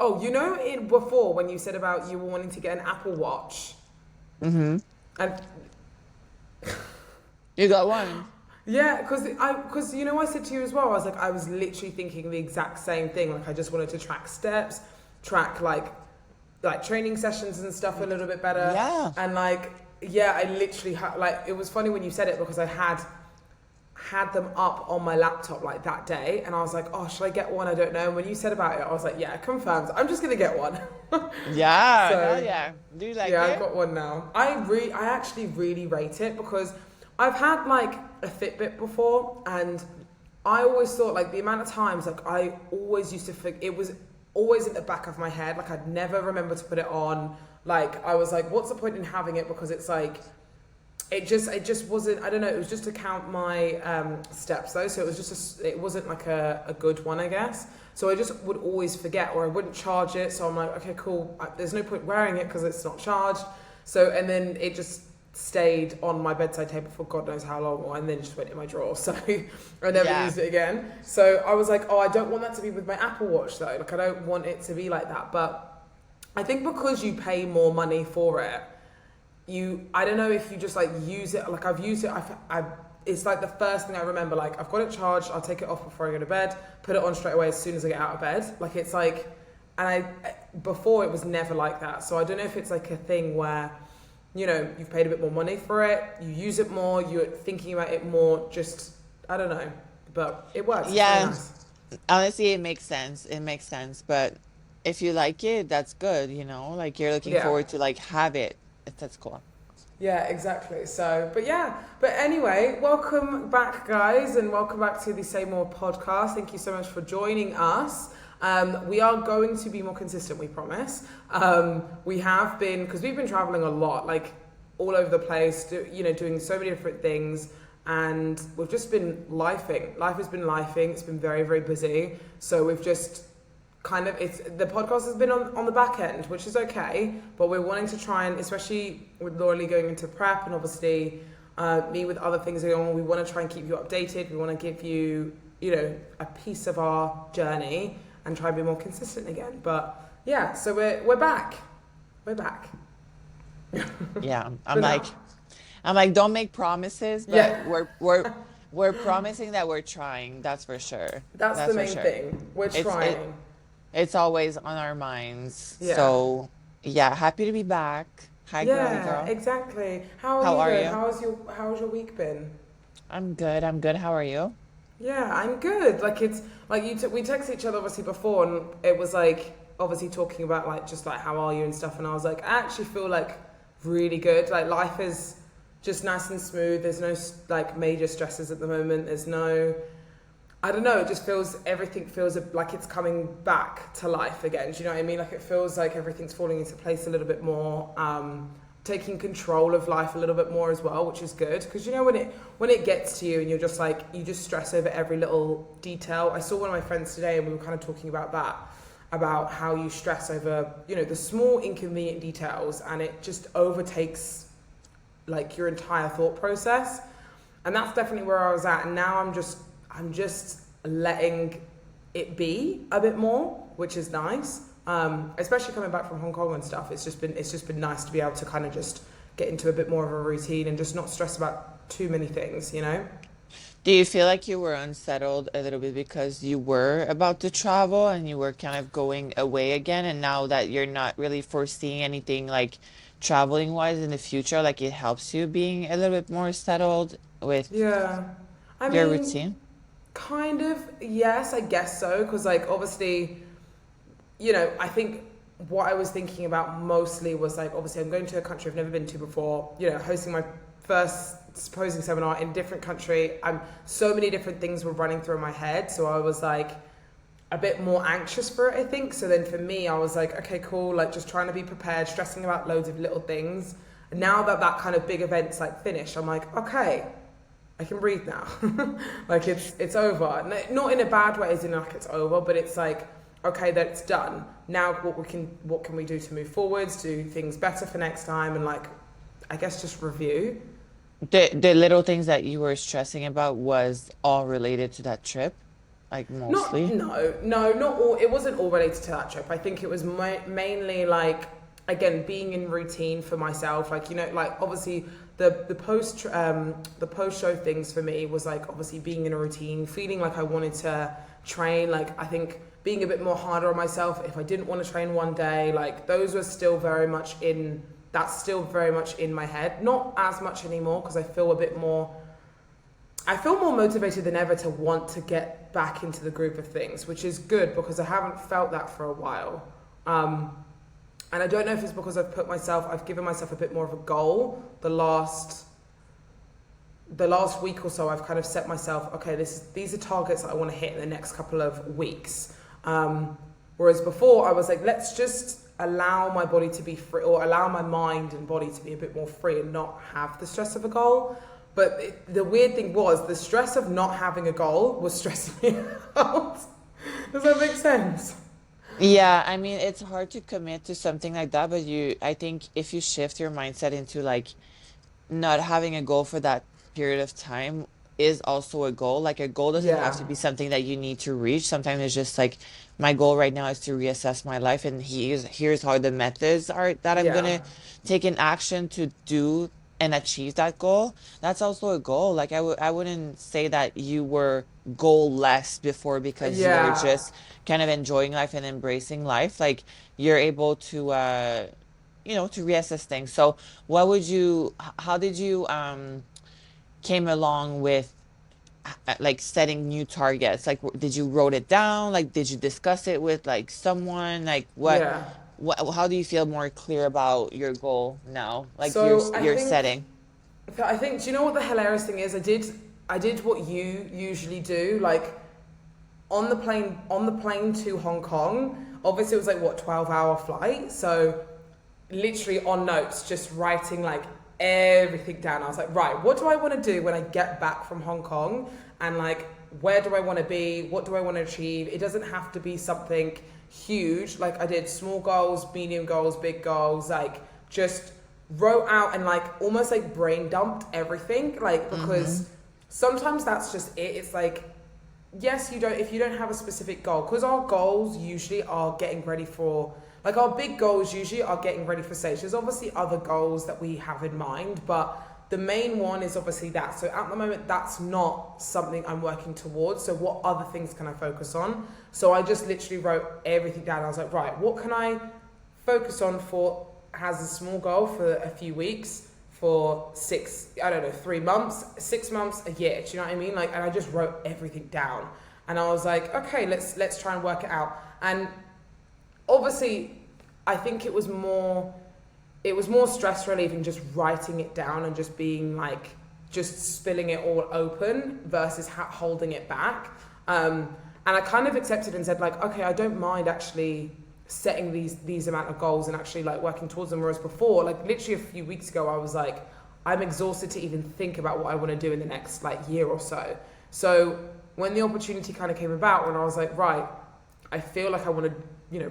Oh, you know, in before when you said about you were wanting to get an Apple Watch, Mm-hmm. and You got one. yeah, because you know I said to you as well. I was like, I was literally thinking the exact same thing. Like I just wanted to track steps, track like training sessions and stuff a little bit better, Yeah. and like yeah, I literally had like it was funny when you said it because I had them up on my laptop like that day, and I was like, oh, should I get one? I don't know. And when you said about it, I was like, yeah, confirmed. I'm just gonna get one. Yeah. Hell So yeah. Do you like yeah, I've it? got one now. I actually really rate it because I've had like a Fitbit before, and I always thought like the amount of times like I always used to think it was always in the back of my head. Like I'd never remember to put it on. Like I was like, what's the point in having it? Because it's like it just wasn't. I don't know. It was just to count my steps though, so it was just it wasn't like a good one, I guess. So I just would always forget, or I wouldn't charge it. So I'm like, okay, cool. There's no point wearing it because it's not charged. So and then it just stayed on my bedside table for God knows how long, and then just went in my drawer. So I never Yeah. used it again. So I was like, oh, I don't want that to be with my Apple Watch though. Like I don't want it to be like that. But I think because you pay more money for it, I don't know if you just like use it. Like I've used it. It's like the first thing I remember. Like I've got it charged. I'll take it off before I go to bed. Put it on straight away as soon as I get out of bed. Like it's like, and before it was never like that. So I don't know if it's like a thing where, you know, you've paid a bit more money for it. You use it more. You're thinking about it more. Just I don't know, but it works. It's really Yeah. nice. Honestly, it makes sense. It makes sense. But if you like it, that's good, you know? Like you're looking Yeah. forward to like have it. That's cool. Yeah, exactly. So, but yeah, but anyway, welcome back, guys, and welcome back to the Say More podcast. Thank you so much for joining us. We are going to be more consistent, we promise. We have been, because we've been traveling a lot, like all over the place, doing so many different things, and we've just been lifing. Life has been lifing. It's been very, very busy. So we've just it's the podcast has been on the back end, which is okay, but we're wanting to try and, especially with Lauralie going into prep and obviously me with other things going on, we want to try and keep you updated. We want to give you, a piece of our journey and try and be more consistent again. But yeah, so we're back. We're back. Yeah. For now. I'm like, don't make promises, but Yeah, we're promising that we're trying. That's for sure. that's the That's for main sure. thing. We're It's it trying. it's always on our minds. Yeah. So yeah, happy to be back. Hi, girly Yeah, girl. exactly. How are How you are doing? you? How's your week been? I'm good. I'm good. How are you? Yeah, I'm good. Like it's like we texted each other obviously before, and it was like obviously talking about like just like how are you and stuff, and I was like I actually feel like really good. Like life is just nice and smooth. There's no like major stresses at the moment. There's no, I don't know. It just feels everything feels like it's coming back to life again. Do you know what I mean? Like it feels like everything's falling into place a little bit more. Taking control of life a little bit more as well, which is good because you know when it gets to you and you're just like you just stress over every little detail. I saw one of my friends today and we were kind of talking about that, about how you stress over the small inconvenient details and it just overtakes like your entire thought process, and that's definitely where I was at. And now I'm just letting it be a bit more, which is nice. Especially coming back from Hong Kong and stuff, it's just been nice to be able to kind of just get into a bit more of a routine and just not stress about too many things. Do you feel like you were unsettled a little bit because you were about to travel and you were kind of going away again, and now that you're not really foreseeing anything like traveling wise in the future, like it helps you being a little bit more settled with Yeah, I your mean, routine? kind of, yes, I guess so, because like obviously, I think what I was thinking about mostly was like, obviously I'm going to a country I've never been to before, hosting my first posing seminar in a different country. So many different things were running through my head. So I was like a bit more anxious for it, I think. So then for me, I was like, okay, cool. Like just trying to be prepared, stressing about loads of little things. And now that kind of big event's like finished, I'm like, okay, I can breathe now. Like it's over. Not in a bad way as in like it's over, but it's like, okay, that's done. Now what can we do to move forwards, do things better for next time, and like I guess just review. The little things that you were stressing about was all related to that trip. like Not, mostly? no, no, not all. It wasn't all related to that trip. I think it was mainly like, again, being in routine for myself. Like, you know, like obviously the post show things for me was like obviously being in a routine, feeling like I wanted to train. Like, I think being a bit more harder on myself if I didn't want to train one day. Like, those were still very much in. That's still very much in my head. Not as much anymore because I feel more motivated than ever to want to get back into the groove of things, which is good because I haven't felt that for a while. And I don't know if it's because I've given myself a bit more of a goal. The last week or so, I've kind of set myself, okay, these are targets that I want to hit in the next couple of weeks. Whereas before, I was like, let's just allow my body to be free, or allow my mind and body to be a bit more free and not have the stress of a goal. But the weird thing was, the stress of not having a goal was stressing me out. Does that make sense? Yeah, I mean, it's hard to commit to something like that, but I think if you shift your mindset into like not having a goal for that period of time is also a goal. Like a goal doesn't have Yeah, to be something that you need to reach. Sometimes it's just like my goal right now is to reassess my life, and here's how the methods are that I'm yeah, gonna take in action to do and achieve that goal. That's also a goal. Like I wouldn't say that you were goal-less before because you are yeah. just kind of enjoying life and embracing life. Like you're able to to reassess things. So what would how did you came along with like setting new targets? Like did you wrote it down? Like did you discuss it with like someone? Like Yeah. how do you feel more clear about your goal now? Like So your setting. do you know what the hilarious thing is? I did what you usually do, like on the plane to Hong Kong. Obviously, it was like what 12-hour flight. So literally on notes, just writing like everything down. I was like, right, what do I want to do when I get back from Hong Kong? And like, where do I want to be? What do I want to achieve? It doesn't have to be something huge. Like, I did small goals, medium goals, big goals, like just wrote out and like almost like brain dumped everything. Like, Mm-hmm. because sometimes that's just it. It's like, yes, you don't, if you don't have a specific goal, because our goals usually are getting ready for, like our big goals usually are getting ready for stage. There's obviously other goals that we have in mind, but the main one is obviously that. So at the moment, that's not something I'm working towards. So what other things can I focus on? So I just literally wrote everything down. I was like, right, what can I focus on for, has a small goal for a few weeks, for 3 months, 6 months, a year. Do you know what I mean? Like, and I just wrote everything down. And I was like, okay, let's try and work it out. And obviously, I think it was more stress relieving just writing it down and just being like, just spilling it all open versus holding it back. And I kind of accepted and said like, okay, I don't mind actually setting these amount of goals and actually like working towards them. Whereas before, like literally a few weeks ago, I was like, I'm exhausted to even think about what I want to do in the next like year or so. So when the opportunity kind of came about, when I was like, right, I feel like I want to,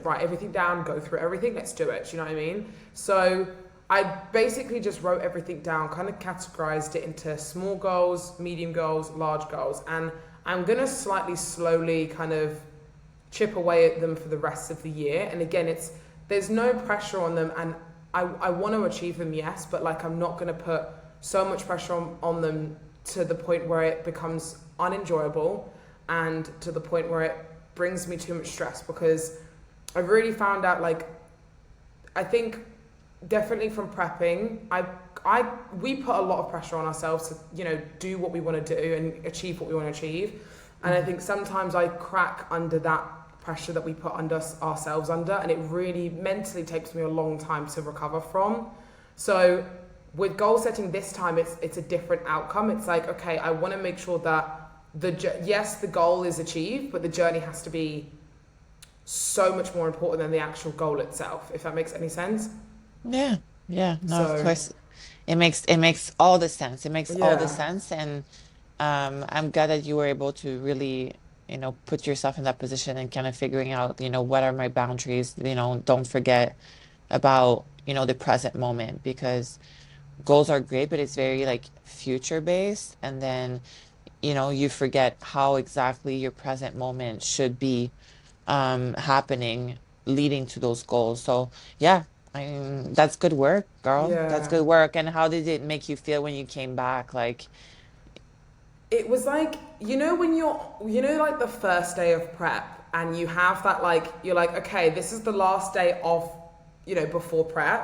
write everything down, go through everything, let's do it. Do you know what I mean? So I basically just wrote everything down, kind of categorized it into small goals, medium goals, large goals. And I'm going to slightly slowly kind of chip away at them for the rest of the year. And again, there's no pressure on them. And I want to achieve them, yes, but like I'm not going to put so much pressure on them to the point where it becomes unenjoyable and to the point where it brings me too much stress, because I've really found out, like, I think definitely from prepping, we put a lot of pressure on ourselves to, do what we want to do and achieve what we want to achieve. And I think sometimes I crack under that pressure that we put ourselves under, and it really mentally takes me a long time to recover from. So with goal setting this time, it's a different outcome. It's like, okay, I want to make sure that the goal is achieved, but the journey has to be so much more important than the actual goal itself, if that makes any sense. Yeah. Yeah. No, of So course. It makes all the sense. It makes all the yeah, sense. And I'm glad that you were able to really, put yourself in that position and kind of figuring out, what are my boundaries, don't forget about, the present moment because goals are great, but it's very like future based. And then you forget how exactly your present moment should be happening, leading to those goals. So yeah, I mean, that's good work, girl. That's Yeah. good work. And how did it make you feel when you came back? Like, It was like, when like the first day of prep and you have that, like, you're like, okay, this is the last day of, before prep.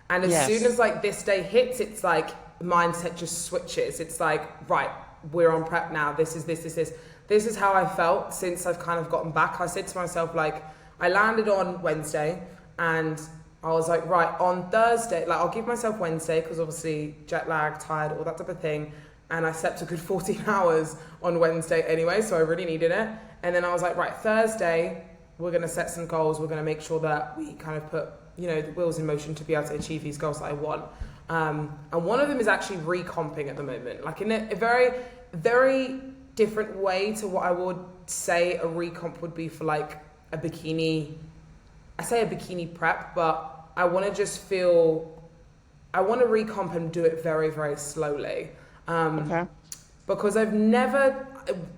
And as soon yes. as like this day hits, it's like mindset just switches. It's like, right, we're on prep now. This is this, this, this. This is how I felt since I've kind of gotten back. I said to myself, like, I landed on Wednesday and I was like, right, on Thursday, like, I'll give myself Wednesday because obviously jet lag, tired, all that type of thing. And I slept a good 14 hours on Wednesday anyway, so I really needed it. And then I was like, right, Thursday, we're going to set some goals. We're going to make sure that we kind of put, the wheels in motion to be able to achieve these goals that I want. And one of them is actually recomping at the moment, like in a very, very different way to what I would say a recomp would be for like a bikini. I say a bikini prep, but I want to just feel, I want to recomp and do it very, very slowly. Okay. Because I've never,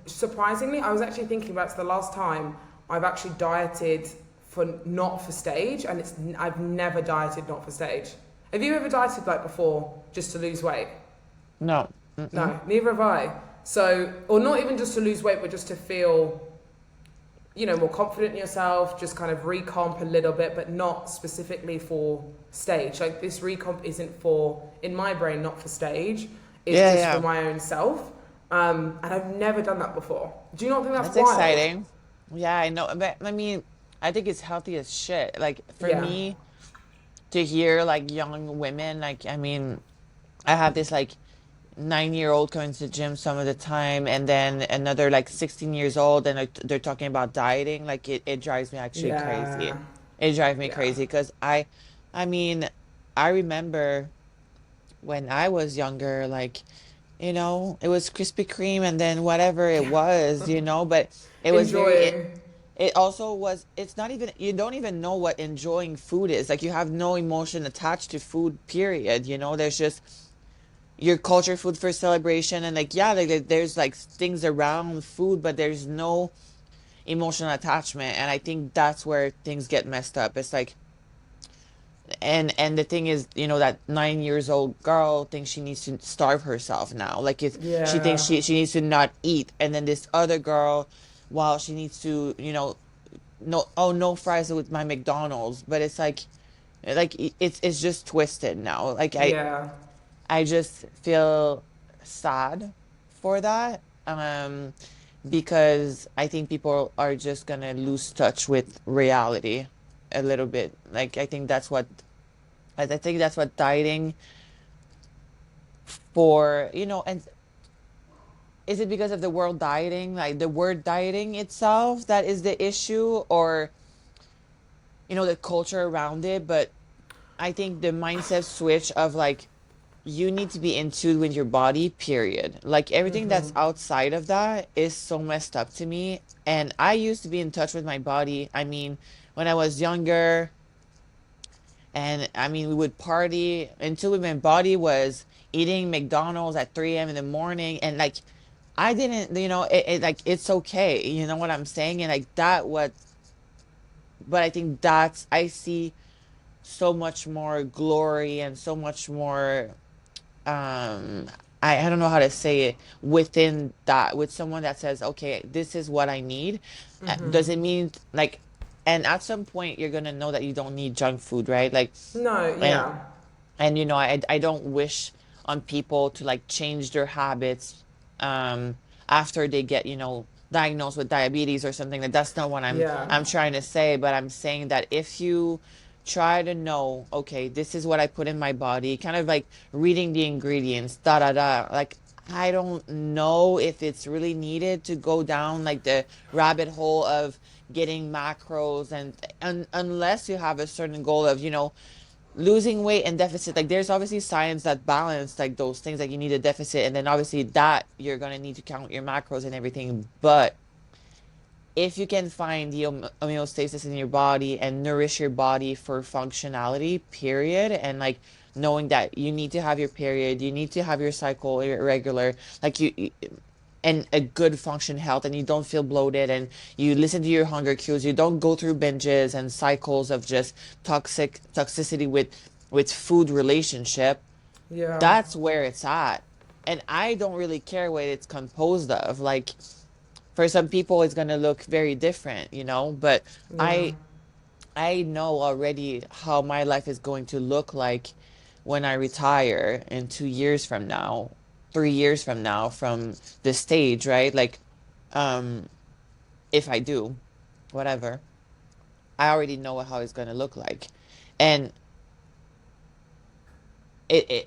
surprisingly, I was actually thinking about the last time I've actually dieted for not for stage, and I've never dieted not for stage. Have you ever dieted like before just to lose weight? No. No, neither have I. So, or not even just to lose weight, but just to feel, more confident in yourself, just kind of recomp a little bit, but not specifically for stage. Like this recomp isn't for, in my brain, not for stage. It's Yeah, just for yeah. my own self. And I've never done that before. Do you not think that's That's wild? exciting. Yeah, I know. But I mean, I think it's healthy as shit. Like for Yeah. me to hear like young women, like I mean, I have this like 9-year old coming to the gym some of the time, and then another like 16 years old, and they're talking about dieting. Like it drives me actually Yeah. crazy. It drives me Yeah. crazy because I mean, I remember when I was younger, like, it was Krispy Kreme and then whatever it was, but it was Enjoying. it also was, it's not even, you don't even know what enjoying food is. Like you have no emotion attached to food, period. There's just your culture food for celebration and like, yeah, like there's like things around food, but there's no emotional attachment. And I think that's where things get messed up. It's like, and the thing is, that 9 years old girl thinks she needs to starve herself now. Like she thinks Yeah. she needs to not eat, and then this other girl, while she needs to, no, oh, no fries with my McDonald's. But it's like it's just twisted now. Like Yeah. I just feel sad for that. Because I think people are just gonna lose touch with reality a little bit. Like I think that's what dieting for, and is it because of the world dieting, like the word dieting itself, that is the issue, or, the culture around it? But I think the mindset switch of like, you need to be in tune with your body, period. Like everything that's outside of that is so messed up to me. And I used to be in touch with my body. I mean, when I was younger, and I mean, we would party until my body was eating McDonald's at 3 a.m. in the morning. And like, I didn't, like, it's okay. You know what I'm saying? And like but I think I see so much more glory and so much more, um, I don't know how to say it, within that, with someone that says, okay, this is what I need. Does it mean like, and at some point you're gonna know that you don't need junk food, right? Like, No, and yeah. I don't wish on people to like change their habits after they get, diagnosed with diabetes or something. That's not what Yeah. I'm trying to say. But I'm saying that if you try to know, okay, this is what I put in my body, kind of like reading the ingredients, da da da, like, I don't know if it's really needed to go down like the rabbit hole of getting macros, and unless you have a certain goal of, losing weight and deficit. Like there's obviously science that balance like those things. Like you need a deficit, and then obviously that you're gonna need to count your macros and everything. But if you can find the homeostasis in your body and nourish your body for functionality, period, and like knowing that you need to have your period, you need to have your cycle irregular, like and a good function health, and you don't feel bloated, and you listen to your hunger cues, you don't go through binges and cycles of just toxicity with food relationship, Yeah. that's where it's at. And I don't really care what it's composed of. Like for some people it's going to look very different, but Yeah. I know already how my life is going to look like when I retire in 2 years from now, 3 years from now from the stage, right? Like, um, if I do, whatever, I already know how it's going to look like. And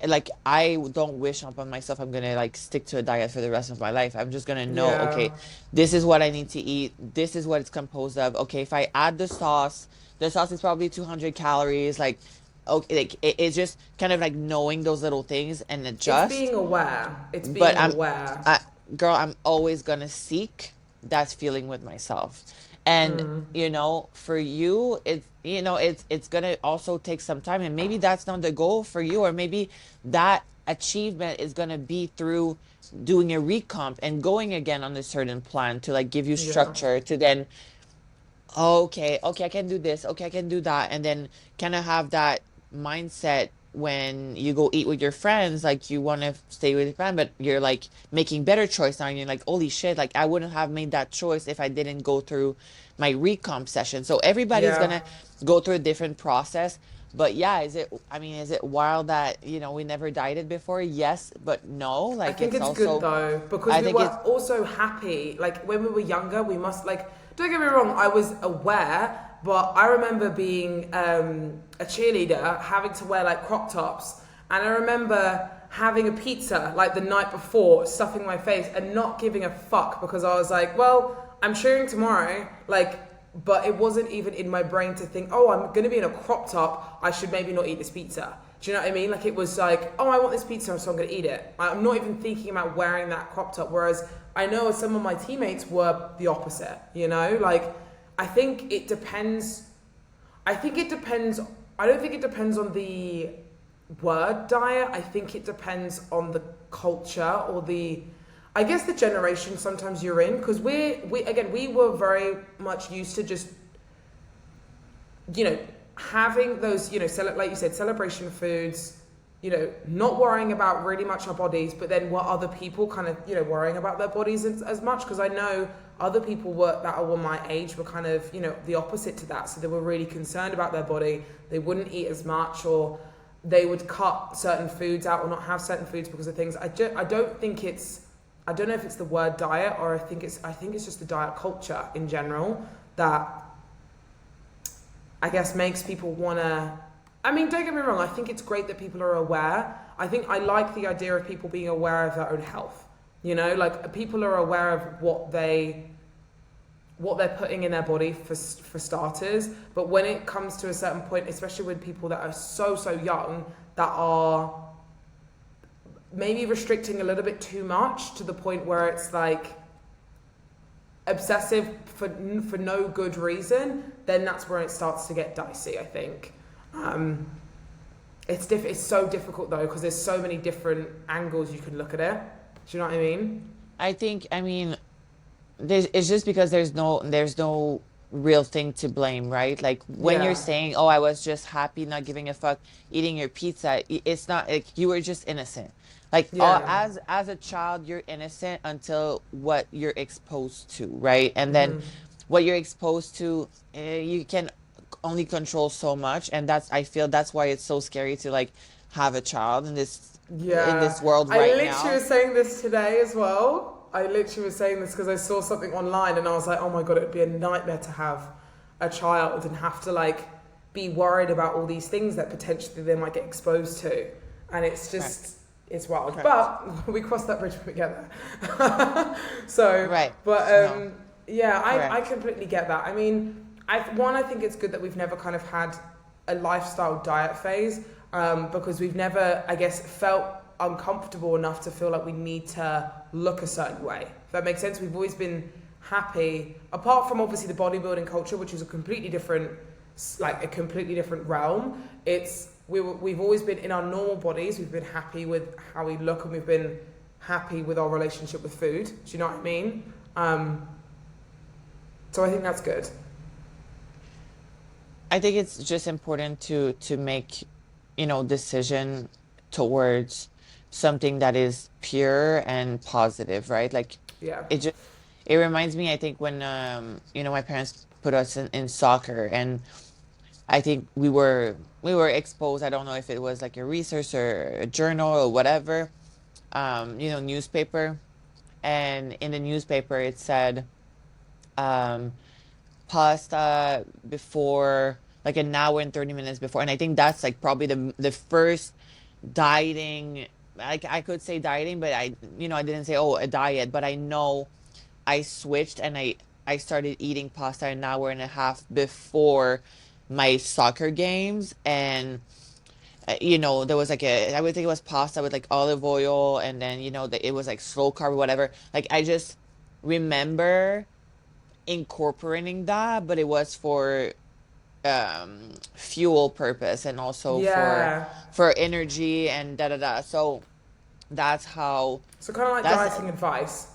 like I don't wish upon myself I'm gonna like stick to a diet for the rest of my life. I'm just gonna know, Yeah. okay, this is what I need to eat. This is what it's composed of. Okay, if I add the sauce is probably 200 calories. Like, okay, like it's just kind of like knowing those little things and It's adjust. being aware. It's But being aware. girl, I'm always gonna seek that feeling with myself. And for you, it's gonna also take some time, and maybe that's not the goal for you, or maybe that achievement is gonna be through doing a recomp and going again on a certain plan to like give you Yeah. structure to then, okay, okay, I can do this, okay, I can do that, and then kind of have that mindset when you go eat with your friends, like you want to stay with your friend, but you're like making better choice now, and you're like, holy shit, like I wouldn't have made that choice if I didn't go through my recomp session. So everybody's Yeah. gonna go through a different process. But yeah, is it wild that, we never dieted before? Yes, but no, I like think it's it's good also, though because I we think were it's, also happy. Like when we were younger, we must like. Don't get me wrong. I was aware, but I remember being a cheerleader, having to wear like crop tops, and I remember having a pizza like the night before, stuffing my face, and not giving a fuck because I was like, well, I'm cheering tomorrow, like. But it wasn't even in my brain to think, oh, I'm going to be in a crop top. I should maybe not eat this pizza. Do you know what I mean? Like it was like, oh, I want this pizza, so I'm going to eat it. I'm not even thinking about wearing that crop top. Whereas I know some of my teammates were the opposite, Like I think it depends. I think it depends. I don't think it depends on the word diet. I think it depends on the culture or I guess the generation sometimes you're in, because we were very much used to just, having those, like you said, celebration foods, not worrying about really much our bodies, but then what other people kind of, worrying about their bodies as much. Because I know other people that were my age were kind of, the opposite to that. So they were really concerned about their body. They wouldn't eat as much, or they would cut certain foods out or not have certain foods because of things. I don't know if it's the word diet, or I think it's just the diet culture in general that I guess makes people wanna. I mean, don't get me wrong. I think it's great that people are aware. I think I like the idea of people being aware of their own health. Like people are aware of what they're putting in their body for starters. But when it comes to a certain point, especially with people that are so young, that are maybe restricting a little bit too much to the point where it's like obsessive for no good reason, then that's where it starts to get dicey, I think. It's so difficult though, because there's so many different angles you can look at it. Do you know what I mean? I mean, it's just because there's no real thing to blame, right? Like when you're Yeah. saying, "Oh, I was just happy, not giving a fuck, eating your pizza," it's not like you were just innocent. Like Yeah. as a child, you're innocent until what you're exposed to, right? And then what you're exposed to, you can only control so much, and I feel that's why it's so scary to like have a child in Yeah. this world I right literally now. was saying this today as well. I literally was saying this because I saw something online and I was like, oh my God, it'd be a nightmare to have a child and have to like be worried about all these things that potentially they might get exposed to. And it's Correct. just, it's wild. Correct. But we crossed that bridge when we get there. So, Right. but No. yeah, I Correct. completely get that. I mean, I think it's good that we've never kind of had a lifestyle diet phase, because we've never, I guess, felt uncomfortable enough to feel like we need to look a certain way. If that makes sense, we've always been happy, apart from obviously the bodybuilding culture, which is a completely different realm. We've always been in our normal bodies. We've been happy with how we look, and we've been happy with our relationship with food. Do you know what I mean? Um, so I think that's good. I think it's just important to make, decision towards something that is pure and positive, right? Like Yeah. it just it reminds me, I think when my parents put us in soccer, and I think we were exposed, I don't know if it was like a research or a journal or whatever, newspaper. And in the newspaper it said um pasta before like an hour and 30 minutes before. And I think that's like probably the first dieting, like I could say dieting, but I didn't say, oh, a diet, but I know I switched and I started eating pasta an hour and a half before my soccer games. And there was like I would think it was pasta with like olive oil, and then it was like slow carb or whatever. Like I just remember incorporating that, but it was for fuel purpose and also Yeah. for energy and da da da. So that's how So kind of like that's dieting advice.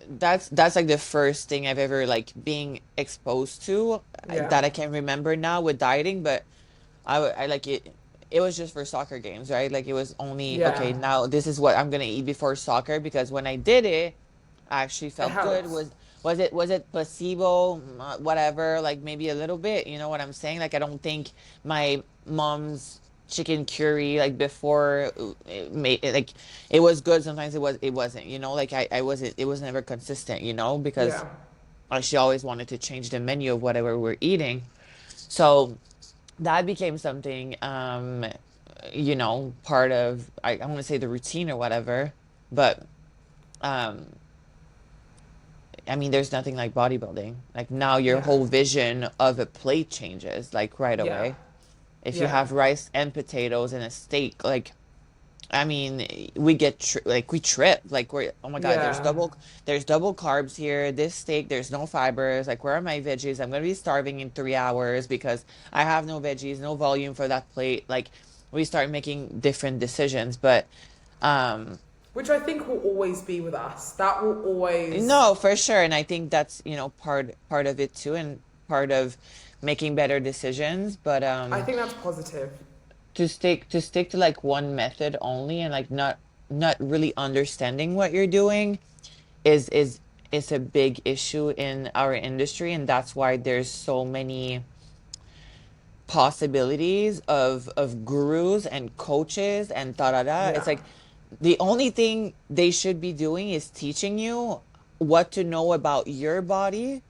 that's like the first thing I've ever like being exposed to, Yeah. that I can remember now with dieting. But I like it was just for soccer games, right? Like it was only Yeah. okay, now this is what I'm gonna eat before soccer, because when I did it, I actually It felt good. helps. Was it placebo? Whatever, like maybe a little bit, you know what I'm saying? Like I don't think my mom's chicken curry like before it made it like it was good. Sometimes it wasn't, like I wasn't, it was never consistent, because Yeah. she always wanted to change the menu of whatever we're eating. So that became something, part of, I want to say, the routine or whatever. But um I mean, there's nothing like bodybuilding. Like now your Yeah. whole vision of a plate changes like right Yeah. away. If you Yeah. have rice and potatoes and a steak, like I mean, we trip. Like we're, oh my God, there's Yeah. double carbs here. This steak, there's no fibers. Like where are my veggies? I'm gonna be starving in 3 hours because I have no veggies, no volume for that plate. Like we start making different decisions. But um Which I think will always be with us. That will always. no, for sure. And I think that's, part of it too, and part of making better decisions. But I think that's positive. to stick to like one method only, and like not really understanding what you're doing is a big issue in our industry. And that's why there's so many possibilities of gurus and coaches and da da da. It's Yeah. like the only thing they should be doing is teaching you what to know about your body.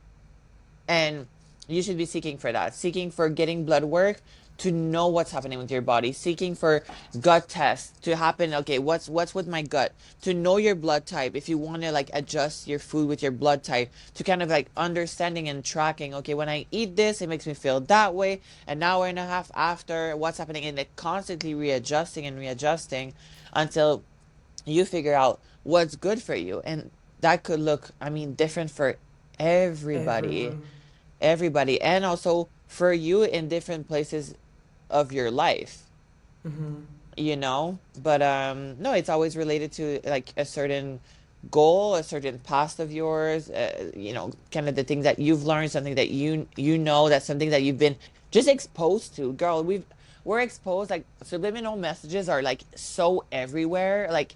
And you should be seeking for that, seeking for getting blood work to know what's happening with your body, seeking for gut tests to happen. Okay, what's with my gut? To know your blood type, if you want to like adjust your food with your blood type, to kind of like understanding and tracking, okay, when I eat this, it makes me feel that way. An hour and a half after, what's happening? And like constantly readjusting and readjusting until you figure out what's good for you. And that could look, I mean, different for everybody, Everyone. everybody, and also for you in different places of your life, but no, it's always related to like a certain goal, a certain past of yours, kind of the things that you've learned, something that that's something that you've been just exposed to. Girl, we're exposed, like subliminal messages are like so everywhere, like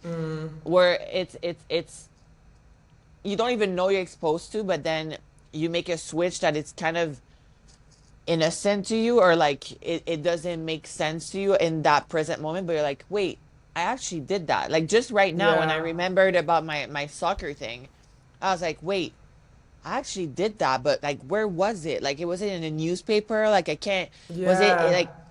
where it's you don't even know you're exposed to, but then you make a switch that it's kind of innocent to you, or like it doesn't make sense to you in that present moment, but you're like, wait, I actually did that. Like just right now when I Yeah. remembered about my soccer thing, I was like, wait, I actually did that, but like where was it? Like it was it in a newspaper? Like I can't, Yeah.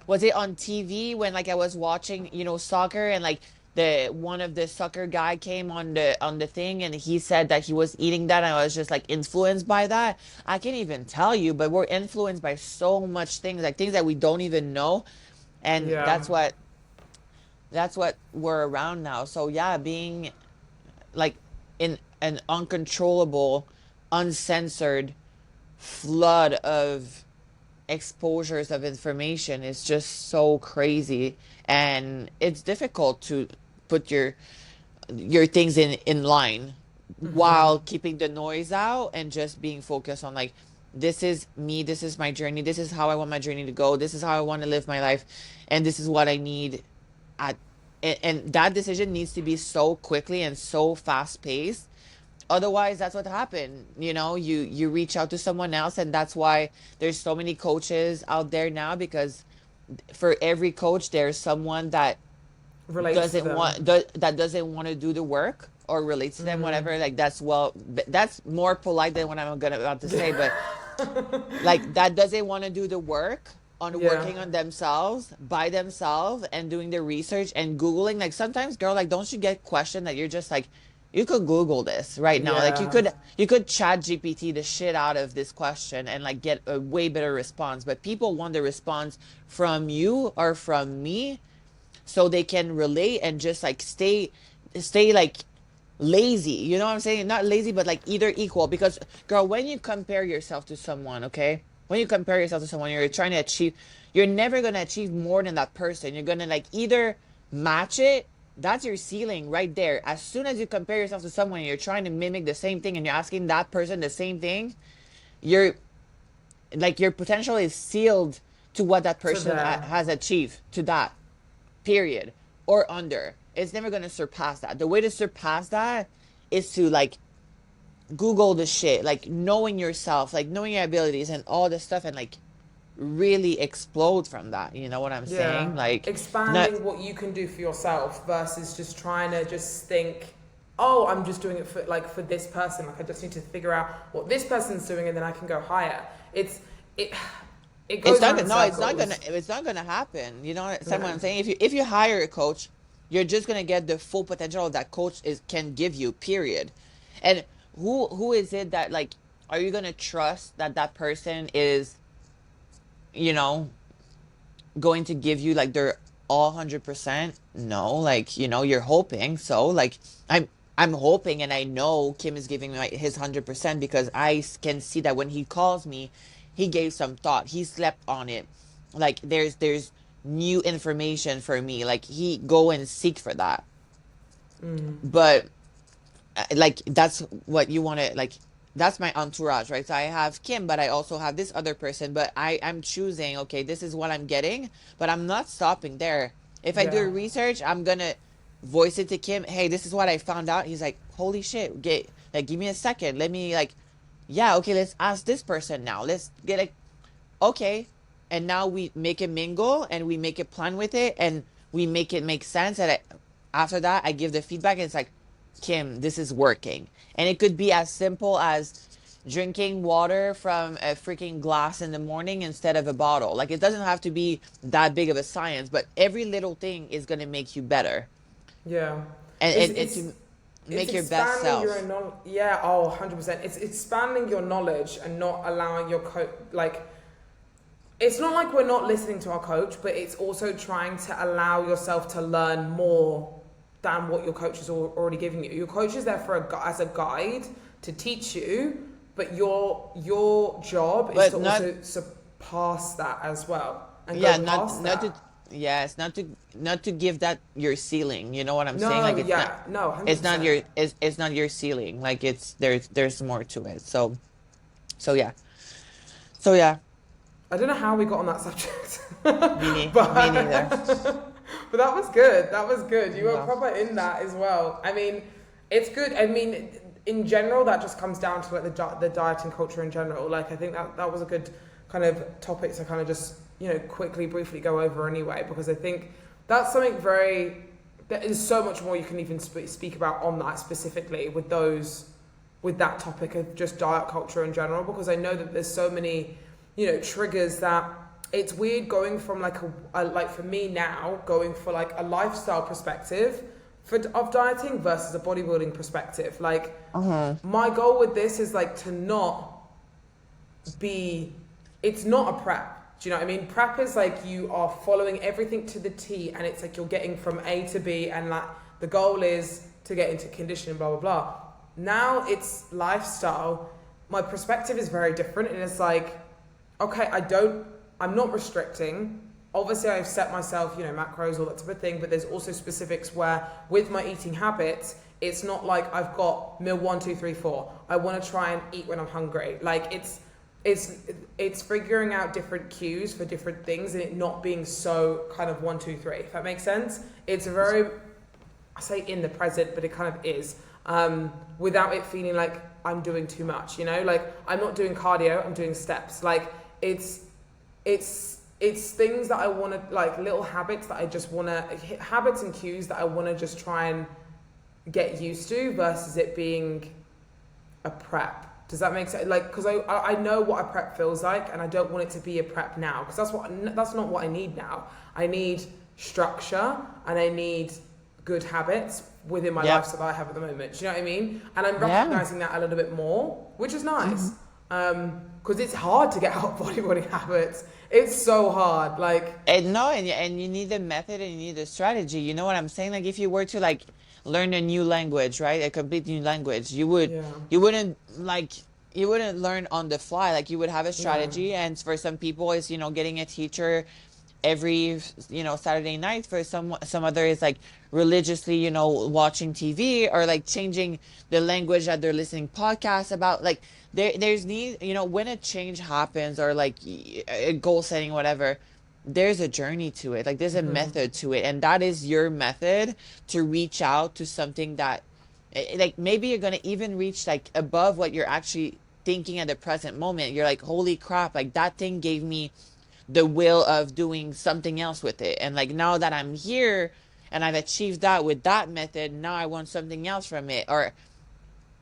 was it on TV when like I was watching, soccer, and like the one of the soccer guy came on the thing, and he said that he was eating that, and I was just like influenced by that. I can't even tell you, but we're influenced by so much things, like things that we don't even know. And Yeah. that's what we're around now. So yeah, being like in an uncontrollable, uncensored flood of exposures of information is just so crazy. And it's difficult to put your your things in line while keeping the noise out and just being focused on like, this is me, this is my journey, this is how I want my journey to go, this is how I want to live my life, and this is what I need at and that decision needs to be so quickly and so fast paced. Otherwise, that's what happened. You reach out to someone else, and that's why there's so many coaches out there now, because for every coach there's someone that Relates to doesn't them. want that doesn't want to do the work or relates to them, whatever. Like, that's more polite than what I'm gonna about to say, but like, that doesn't want to do the work on Yeah. working on themselves by themselves and doing the research and googling. Like, sometimes, girl, like, don't you get questioned that you're just like, you could google this right now, like, you Yeah. could you could chat gpt the shit out of this question and like get a way better response, but people want the response from you or from me so they can relate and just like stay like lazy. You know what I'm saying? Not lazy, but like either equal. Because, girl, when you compare yourself to someone, okay? When you compare yourself to someone, you're trying to achieve, you're never gonna achieve more than that person. You're gonna like either match it. That's your ceiling right there. As soon as you compare yourself to someone, you're trying to mimic the same thing and you're asking that person the same thing, you're like, your potential is sealed to what that To person there. has achieved, to that period or under. It's never going to surpass that. The way to surpass that is to like Google the shit, like knowing yourself, like knowing your abilities and all this stuff, and like really explode from that. You know what I'm Yeah. saying? Like, not, Expanding what you can do for yourself versus just trying to just think, oh, I'm just doing it for this person. Like, I just need to figure out what this person's doing and then I can go higher. It it it's goes not around gonna, in no, circles. it's not gonna happen. You know what Yeah. I'm saying? If you hire a coach, you're just gonna get the full potential that coach is can give you, period. And who is it that like, are you gonna trust that that person is, you know, going to give you like their all 100%? No, like, you're hoping. So like, I'm hoping, and I know Kim is giving me his 100% because can see that when he calls me, he gave some thought, he slept on it. Like, there's new information for me, like he go and seek for that. But like, that's what you want to like, that's my entourage, right? So I have Kim, but I also have this other person, but I'm choosing, okay, this is what I'm getting, but I'm not stopping there. If I Yeah. do research, I'm gonna voice it to Kim. Hey, this is what I found out. He's like, holy shit, get like, give me a second, let me like, yeah, okay, let's ask this person now, let's get like, okay. And now we make it mingle and we make a plan with it and we make it make sense. And after that, I give the feedback and it's like, Kim, this is working. And it could be as simple as drinking water from a freaking glass in the morning instead of a bottle. Like, it doesn't have to be that big of a science, but every little thing is going to make you better Yeah. and, It's and it's to it's make your best expanding your self. knowledge. Yeah, oh, 100%. It's expanding your knowledge and not allowing your like, it's not like we're not listening to our coach, but it's also trying to allow yourself to learn more than what your coach is already giving you. Your coach is there for as a guide to teach you, but your job is But to not, also surpass that as well and go yeah, past not to, that. yes, not to give that your ceiling. You know what I'm saying? No, Like, it's not, yeah, no, it's not 100%. your, it's not your ceiling. Like, there's more to it. So yeah. So yeah, I don't know how we got on that subject, me neither. but that was good. That was good. You were Yeah. proper in that as well. I mean, it's good. I mean, in general, that just comes down to like the dieting culture in general. Like, I think that was a good kind of topic to kind of just quickly, briefly go over anyway, because I think that's something very. There is so much more you can even speak about on that specifically with that topic of just diet culture in general, because I know that there's so many triggers that it's weird going from like like for me now going for like a lifestyle perspective of dieting versus a bodybuilding perspective. Like, Uh-huh. my goal with this is like to not be, it's not a prep. Do you know what I mean? Prep is like you are following everything to the T and it's like you're getting from A to B and like the goal is to get into conditioning, blah, blah, blah. Now it's lifestyle. My perspective is very different and it's like, okay, I'm not restricting. obviously I've set myself, you know, macros, all that type of thing, but there's also specifics where with my eating habits, it's not like I've got meal 1, 2, 3, 4. I want to try and eat when I'm hungry. Like it's figuring out different cues for different things and it not being so kind of 1, 2, 3, if that makes sense. It's very, I say in the present, but it kind of is, without it feeling like I'm doing too much, you know, like I'm not doing cardio, I'm doing steps. Like it's things that I want to, like little habits that I just want to, habits and cues that I want to just try and get used to versus it being a prep. Does that make sense? Like, because I know what a prep feels like and I don't want it to be a prep now because that's not what I need now. I need structure and I need good habits within my lifestyle that I have at the moment. Do you know what I mean? And I'm recognizing that a little bit more, which is nice. Because it's hard to get out of bodybuilding habits. It's so hard. Like, and you need a method and you need a strategy. You know what I'm saying? Like if you were to like learn a new language, right? A complete new language, you wouldn't learn on the fly. Like you would have a strategy. And for some people it's, you know, getting a teacher every, you know, Saturday night. For some other is like religiously, you know, watching TV or like changing the language that they're listening podcasts about. Like there's need, you know, when a change happens or like a goal setting, whatever, there's a journey to it. Like there's a method to it, and that is your method to reach out to something that like maybe you're gonna even reach like above what you're actually thinking at the present moment. You're like, holy crap, like that thing gave me the will of doing something else with it. And like now that I'm here and I've achieved that with that method, now I want something else from it. Or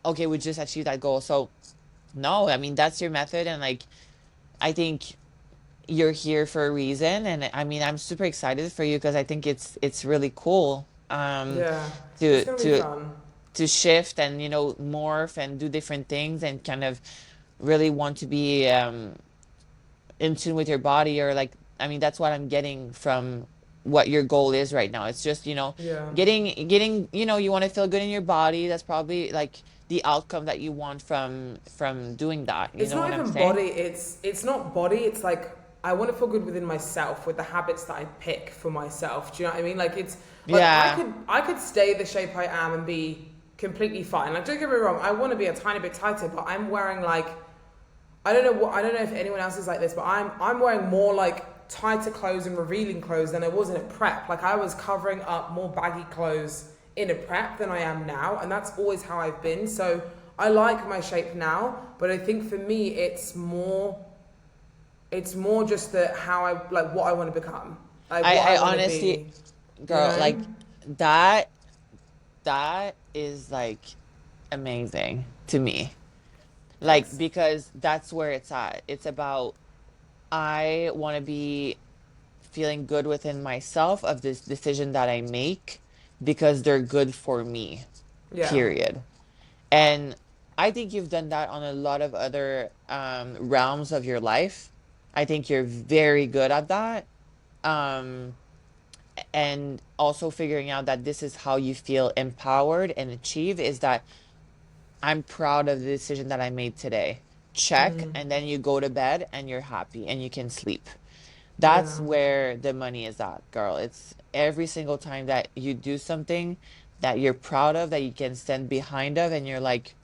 okay, we just achieved that goal. So no, I mean that's your method, and like I think you're here for a reason. And I mean I'm super excited for you because I think it's really cool it's gonna be to fun. to shift and, you know, morph and do different things and kind of really want to be in tune with your body. Or like, I mean that's what I'm getting from what your goal is right now. It's just, you know, Yeah. getting, you know, you want to feel good in your body. That's probably like the outcome that you want from doing that. You It's know not what I'm even saying? body. It's not body. It's like I want to feel good within myself with the habits that I pick for myself. Do you know what I mean? Like it's like Yeah. I could stay the shape I am and be completely fine. Like don't get me wrong, I want to be a tiny bit tighter, but I'm wearing like I don't know if anyone else is like this, but I'm wearing more like tighter clothes and revealing clothes than I was in a prep. Like I was covering up more baggy clothes in a prep than I am now, and that's always how I've been. So I like my shape now, but I think for me it's more just how I like what I want to become. Like what I I want to honestly, be. You girl, like know? that that is like amazing to me. Like Thanks. because that's where it's at. It's about I want to be feeling good within myself of this decision that I make because they're good for me. Yeah. Period. And I think you've done that on a lot of other realms of your life. I think you're very good at that. Um, and also figuring out that this is how you feel empowered and achieve is that I'm proud of the decision that I made today. Check, and then you go to bed and you're happy and you can sleep. That's Yeah. where the money is at, girl. It's every single time that you do something that you're proud of, that you can stand behind of, and you're like,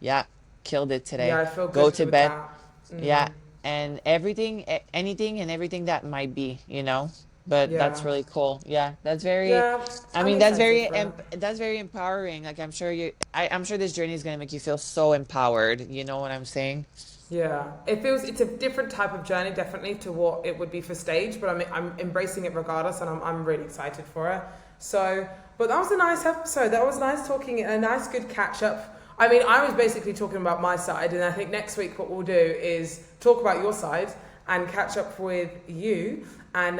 yeah, killed it Yeah, today. I feel Go good to with bed. that. Yeah. And everything, anything and everything that might be, you know? But that's Yeah. really cool. Yeah, that's very, Yeah. I I'm mean, that's excited very, for it. that's very empowering. Like, I'm sure this journey is going to make you feel so empowered. You know what I'm saying? Yeah, it's a different type of journey, definitely, to what it would be for stage, but I'm embracing it regardless, and I'm really excited for it. So, but that was a nice episode. That was nice talking, a nice, good catch up. I mean, I was basically talking about my side, and I think next week what we'll do is talk about your side and catch up with you. And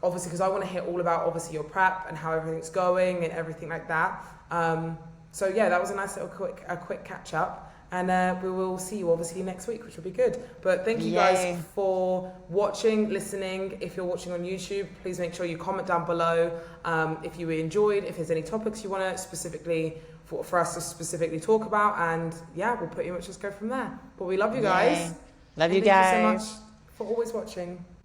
obviously, because I want to hear all about obviously your prep and how everything's going and everything like that. So yeah, that was a nice little quick catch up. And we will see you obviously next week, which will be good. But thank you guys Yay. for watching, listening. If you're watching on YouTube, please make sure you comment down below if you enjoyed, if there's any topics you want to specifically, for us to specifically talk about. And yeah, we'll pretty much just go from there. But we love you Yay. guys. Love And you thank you so much guys. for always watching.